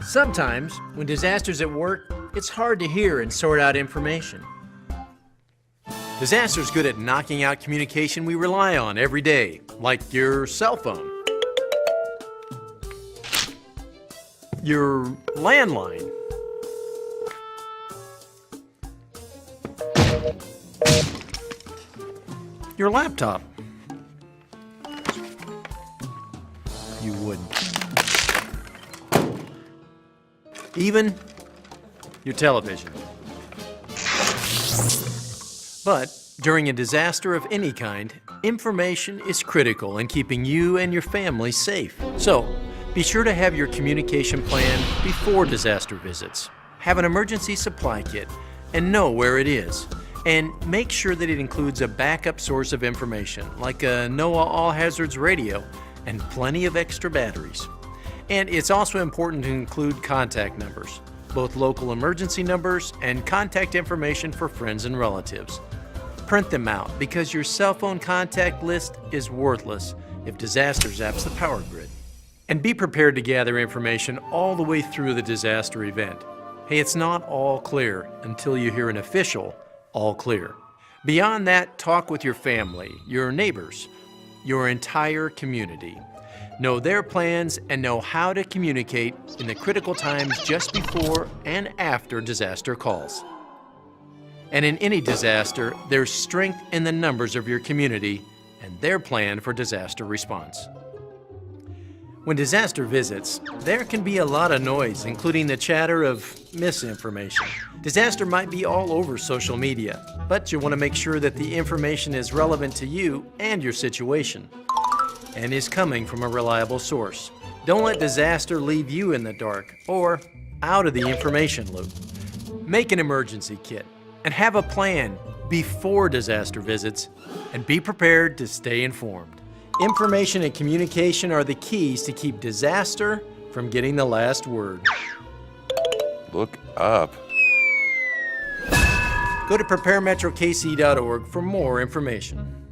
Sometimes when disaster's at work, it's hard to hear and sort out information. Disaster's good at knocking out communication we rely on every day, like your cell phone, your landline, your laptop. You wouldn't. Even your television. But during a disaster of any kind, information is critical in keeping you and your family safe. So, be sure to have your communication plan before disaster visits. Have an emergency supply kit and know where it is. And make sure that it includes a backup source of information, like a NOAA All Hazards radio and plenty of extra batteries. And it's also important to include contact numbers, both local emergency numbers and contact information for friends and relatives. Print them out because your cell phone contact list is worthless if disaster zaps the power grid. And be prepared to gather information all the way through the disaster event. Hey, it's not all clear until you hear an official all clear. Beyond that, talk with your family, your neighbors, your entire community. Know their plans and know how to communicate in the critical times just before and after disaster calls. And in any disaster, there's strength in the numbers of your community and their plan for disaster response. When disaster visits, there can be a lot of noise, including the chatter of misinformation. Disaster might be all over social media, but you want to make sure that the information is relevant to you and your situation, and is coming from a reliable source. Don't let disaster leave you in the dark or out of the information loop. Make an emergency kit and have a plan before disaster visits, and be prepared to stay informed. Information and communication are the keys to keep disaster from getting the last word. Look up. Go to preparemetrokc.org for more information.